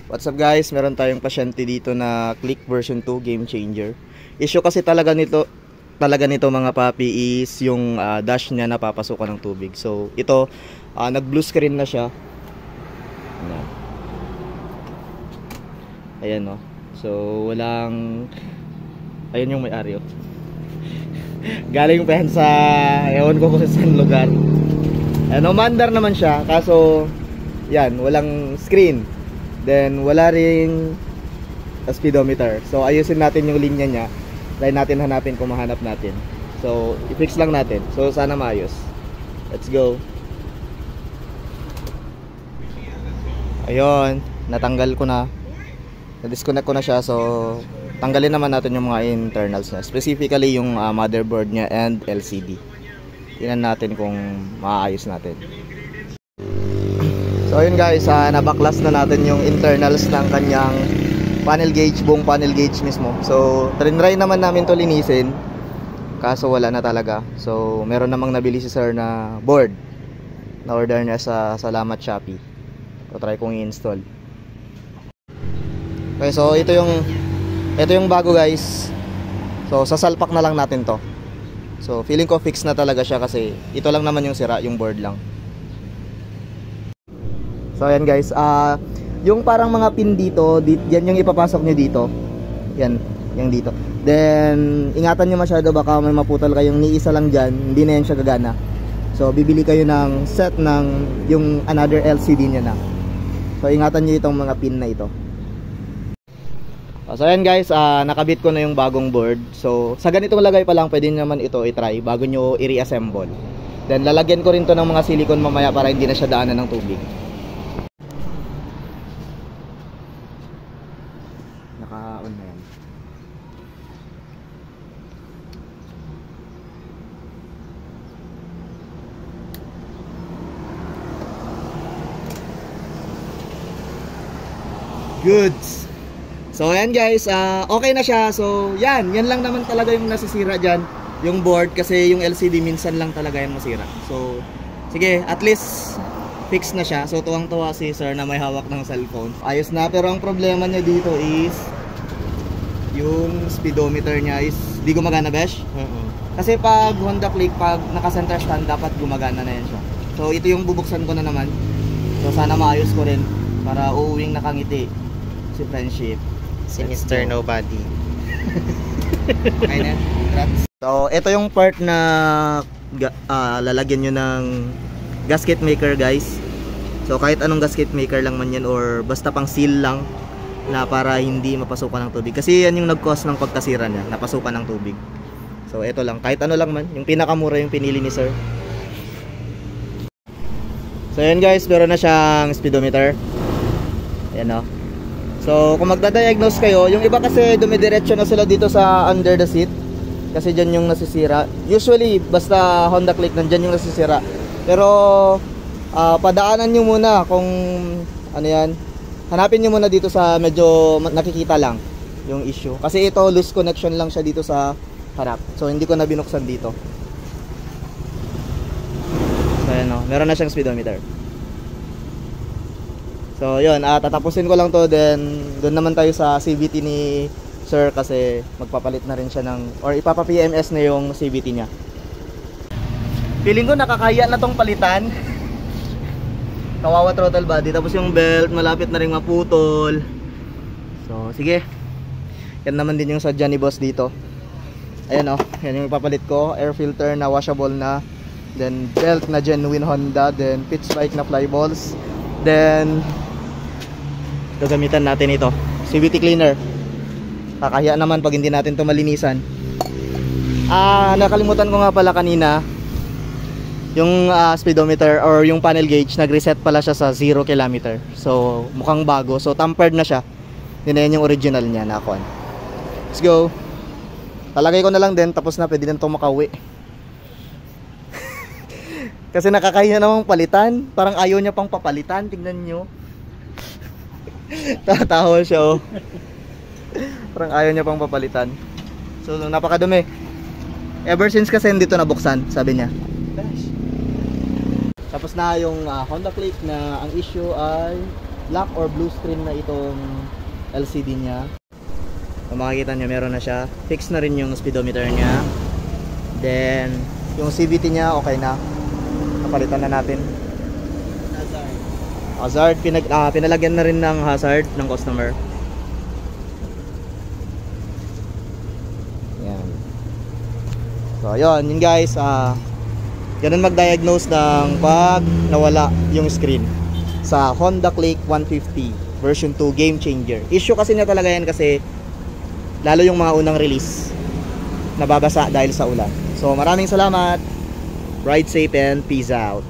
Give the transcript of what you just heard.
What's up guys, meron tayong pasyente dito na Click version 2 game changer. Issue kasi talaga nito mga papi is yung dash niya napapasukan ng tubig. So ito, nag blue screen na siya. Ayan no. So walang, ayun yung may-ari oh. Galing pa yan sa, ewan ko kung saan lugar. Ano, mandar naman siya, kaso yan, walang screen. Then wala ring speedometer. So ayusin natin yung linya niya. Try natin hanapin kung mahanap natin. So i-fix lang natin. So sana maayos. Let's go. Ayun, natanggal ko na. Na-disconnect ko na siya. So tanggalin naman natin yung mga internals niya. Specifically yung motherboard niya and LCD. Tingnan natin kung maayos natin. So ayun guys, nabaklas na natin yung internals ng kanyang panel gauge, buong panel gauge mismo. So trinry naman namin to linisin, kaso wala na talaga. So meron namang nabili si sir na board na order niya sa Salamat Shopee. So try kong i-install. Okay, so ito yung bago guys. So sasalpak na lang natin to. So feeling ko fix na talaga siya kasi ito lang naman yung sira, yung board lang. So ayan guys, yung parang mga pin dito, yan yung ipapasok nyo dito. Yan, yung dito. Then, ingatan nyo masyado, baka may maputol kayong ni isa lang dyan, hindi na yan siya gagana. So, bibili kayo ng set ng yung another LCD nya na. So, ingatan nyo itong mga pin na ito. So ayan guys, nakabit ko na yung bagong board. So, sa ganitong lagay pa lang, pwede naman ito i-try bago nyo i-reassemble. Then, lalagyan ko rin to ng mga silicone mamaya para hindi na siya daanan ng tubig. Naka-on na yan. Goods. So ayan guys, okay na siya. So yan lang naman talaga yung nasisira dyan, yung board, kasi yung LCD minsan lang talaga yung masira. So sige, at least fix na siya. So tuwang-tuwa si sir na may hawak ng cellphone. Ayos na, pero ang problema niya dito is yung speedometer niya is di gumagana, besh. Kasi pag Honda Click, pag naka-center stand, dapat gumagana na yan siya. So ito yung bubuksan ko na naman. So sana maayos ko rin para uuwing nakangiti si Friendship. Sinister Nobody. Okay na. So ito yung part na lalagyan nyo ng gasket maker guys. So kahit anong gasket maker lang man yan, or basta pang seal lang na para hindi mapasukan ng tubig. Kasi yan yung nag-cause ng pagkasira niya, napasukan ng tubig. So ito lang, kahit ano lang man, yung pinakamura yung pinili ni sir. So yan guys, meron na siyang speedometer. Ayan o. So kung magda-diagnose kayo, yung iba kasi dumidiretso na sila dito sa under the seat, kasi dyan yung nasisira. Usually basta Honda Click, nandyan yung nasisira. Pero padaanan nyo muna kung ano yan, hanapin nyo muna dito sa medyo nakikita lang yung issue. Kasi ito loose connection lang siya dito sa harap. So hindi ko na binuksan dito. So ayan o, meron na siyang speedometer. So yun, tatapusin ko lang to, then doon naman tayo sa CVT ni sir kasi magpapalit na rin siya ng, or ipapa-PMS na yung CVT niya. Feeling ko nakakaya na tong palitan. Kawawa throttle body, tapos yung belt malapit na rin maputol. So sige, yan naman din yung sadya ni boss dito. Ayan o, yan yung ipapalit ko. Air filter na washable na, then belt na genuine Honda, then pitch bike na fly balls, then gagamitan natin ito, CVT cleaner. Kakahiya naman pag hindi natin ito malinisan. Nakalimutan ko nga pala kanina, yung speedometer or yung panel gauge, nag-reset pala siya sa 0 km. So mukhang bago, so tampered na siya. Hindi na yan yung original niya na kuan. Let's go. Talagay ko na lang din, tapos na, pwede na ito makauwi. Kasi nakakahiya namang palitan, parang ayaw niya pang papalitan. Tingnan nyo. Tatawa siya oh. Parang ayaw niya pang papalitan. So napakadumi. Ever since kasi hindi ito nabuksan, sabi niya. Tapos na yung Honda Click na ang issue ay black or blue screen na itong LCD niya. Kung makikita nyo, meron na siya. Fix na rin yung speedometer niya. Then, yung CVT niya, okay na. Napalitan na natin. Hazard. Pinalagyan na rin ng hazard ng customer. Yan. So, yun guys. Ganun mag-diagnose ng pag nawala yung screen sa Honda Click 150 version 2 game changer. Issue kasi niya talaga yan kasi lalo yung mga unang release nababasa dahil sa ulan. So maraming salamat. Ride safe and peace out.